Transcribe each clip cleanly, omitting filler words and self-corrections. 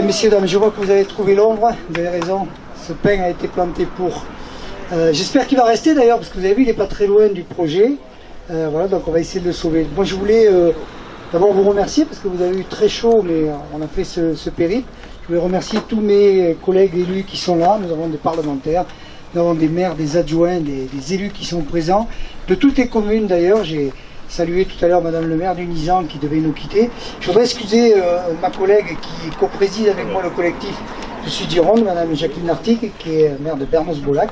messieurs, dames, je vois que vous avez trouvé l'ombre, vous avez raison, ce pin a été planté pour. J'espère qu'il va rester d'ailleurs, parce que vous avez vu, il n'est pas très loin du projet. Voilà, donc on va essayer de le sauver. Moi je voulais d'abord vous remercier, parce que vous avez eu très chaud, mais on a fait ce périple. Je voulais remercier tous mes collègues élus qui sont là, nous avons des parlementaires, nous avons des maires, des adjoints, des élus qui sont présents, de toutes les communes d'ailleurs. J'ai salué tout à l'heure Madame le maire du Nizan qui devait nous quitter. Je voudrais excuser ma collègue qui co-préside avec moi le collectif de Sud-Gironde, Madame Jacqueline Nartic, qui est maire de Bernos-Bolac,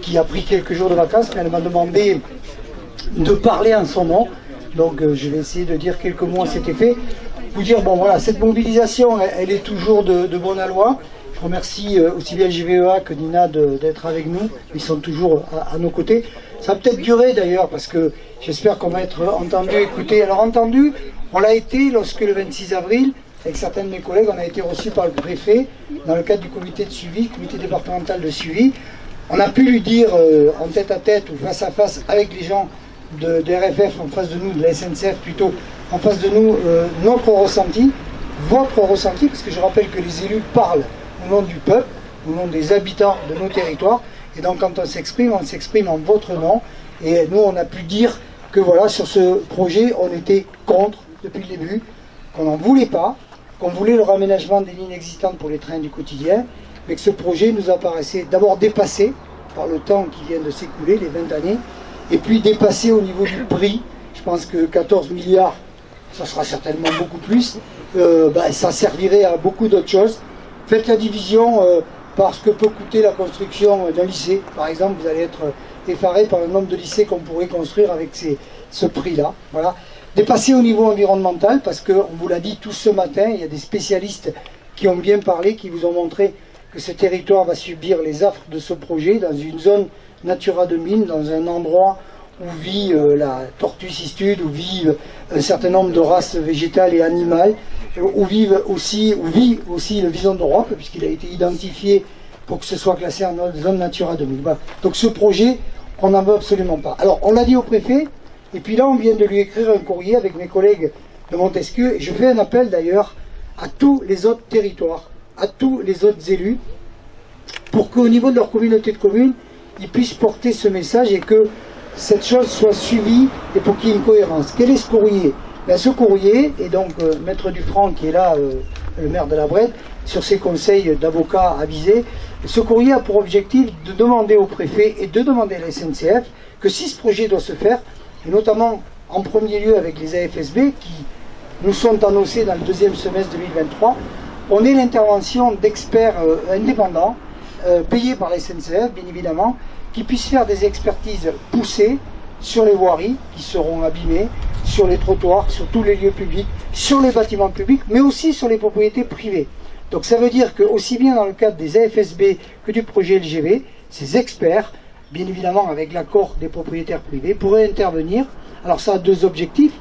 qui a pris quelques jours de vacances, mais elle m'a demandé de parler en son nom. Donc je vais essayer de dire quelques mots à cet effet. Vous dire, bon voilà, cette mobilisation, elle est toujours de bonne aloi. Je remercie aussi bien JVEA que Nina d'être avec nous. Ils sont toujours à nos côtés. Ça va peut-être durer d'ailleurs, parce que j'espère qu'on va être entendu, écouté. Alors entendu, on l'a été lorsque le 26 avril, avec certains de mes collègues, on a été reçus par le préfet dans le cadre du comité de suivi, comité départemental de suivi. On a pu lui dire en tête à tête ou face à face avec les gens de RFF en face de nous, de la SNCF plutôt, en face de nous, notre ressenti, votre ressenti, parce que je rappelle que les élus parlent au nom du peuple, au nom des habitants de nos territoires, et donc quand on s'exprime en votre nom, et nous on a pu dire que voilà, sur ce projet, on était contre depuis le début, qu'on n'en voulait pas, qu'on voulait le raménagement des lignes existantes pour les trains du quotidien, mais que ce projet nous apparaissait d'abord dépassé par le temps qui vient de s'écouler, les 20 années, et puis dépassé au niveau du prix. Je pense que 14 milliards, ça sera certainement beaucoup plus, ça servirait à beaucoup d'autres choses. Faites la division par ce que peut coûter la construction d'un lycée. Par exemple, vous allez être effaré par le nombre de lycées qu'on pourrait construire avec ce prix-là. Voilà. Dépassé au niveau environnemental, parce qu'on vous l'a dit tous ce matin, il y a des spécialistes qui ont bien parlé, qui vous ont montré que ce territoire va subir les affres de ce projet dans une zone Natura 2000, dans un endroit où vit la tortue cistude, où vivent un certain nombre de races végétales et animales, où vit aussi le vison d'Europe, puisqu'il a été identifié pour que ce soit classé en zone Natura 2000. Voilà. Donc ce projet, on n'en veut absolument pas. Alors on l'a dit au préfet, et puis là on vient de lui écrire un courrier avec mes collègues de Montesquieu, et je fais un appel d'ailleurs à tous les autres territoires, à tous les autres élus, pour qu'au niveau de leur communauté de communes, ils puissent porter ce message et que cette chose soit suivie et pour qu'il y ait une cohérence. Quel est ce courrier? Ce courrier, et donc Maître Dufranc qui est là, le maire de la Brette, sur ses conseils d'avocats avisés, ce courrier a pour objectif de demander au préfet et de demander à la SNCF que si ce projet doit se faire, et notamment en premier lieu avec les AFSB qui nous sont annoncés dans le deuxième semestre 2023, on ait l'intervention d'experts indépendants, payés par la SNCF bien évidemment, qui puissent faire des expertises poussées sur les voiries qui seront abîmées, sur les trottoirs, sur tous les lieux publics, sur les bâtiments publics, mais aussi sur les propriétés privées. Donc ça veut dire que aussi bien dans le cadre des AFSB que du projet LGV, ces experts, bien évidemment avec l'accord des propriétaires privés, pourraient intervenir. Alors ça a deux objectifs.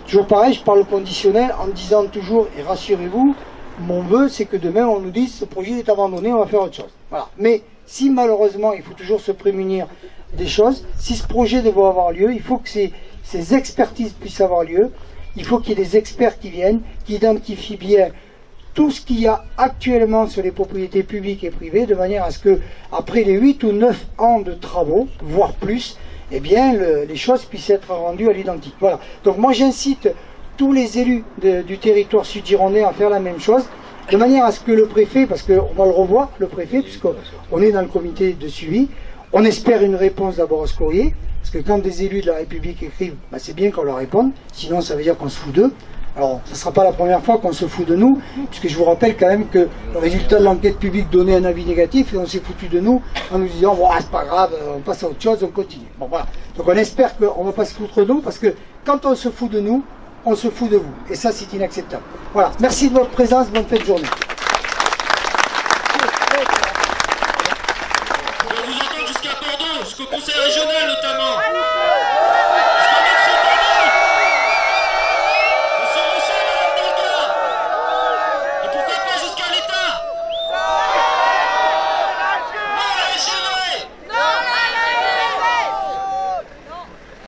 Toujours pareil, je parle au conditionnel en disant toujours, et rassurez-vous, mon vœu c'est que demain on nous dise ce projet est abandonné, on va faire autre chose. Voilà. Mais si malheureusement, il faut toujours se prémunir des choses, si ce projet devait avoir lieu, il faut que ces expertises puissent avoir lieu, il faut qu'il y ait des experts qui viennent, qui identifient bien tout ce qu'il y a actuellement sur les propriétés publiques et privées, de manière à ce que, après les 8 ou 9 ans de travaux, voire plus, eh bien, les choses puissent être rendues à l'identique. Voilà. Donc moi j'incite tous les élus du territoire sud-girondais à faire la même chose, de manière à ce que le préfet, parce qu'on va le revoir, le préfet, puisqu'on est dans le comité de suivi, on espère une réponse d'abord à ce courrier, parce que quand des élus de la République écrivent, c'est bien qu'on leur réponde, sinon ça veut dire qu'on se fout d'eux. Alors, ce ne sera pas la première fois qu'on se fout de nous, puisque je vous rappelle quand même que le résultat de l'enquête publique donnait un avis négatif, et on s'est foutu de nous en nous disant, bon, c'est pas grave, on passe à autre chose, on continue. Bon, voilà. Donc on espère qu'on ne va pas se foutre de nous, parce que quand on se fout de nous, on se fout de vous. Et ça, c'est inacceptable. Voilà. Merci de votre présence. Bonne fête de journée. Je vous entends jusqu'à Bordeaux, jusqu'au conseil régional notamment.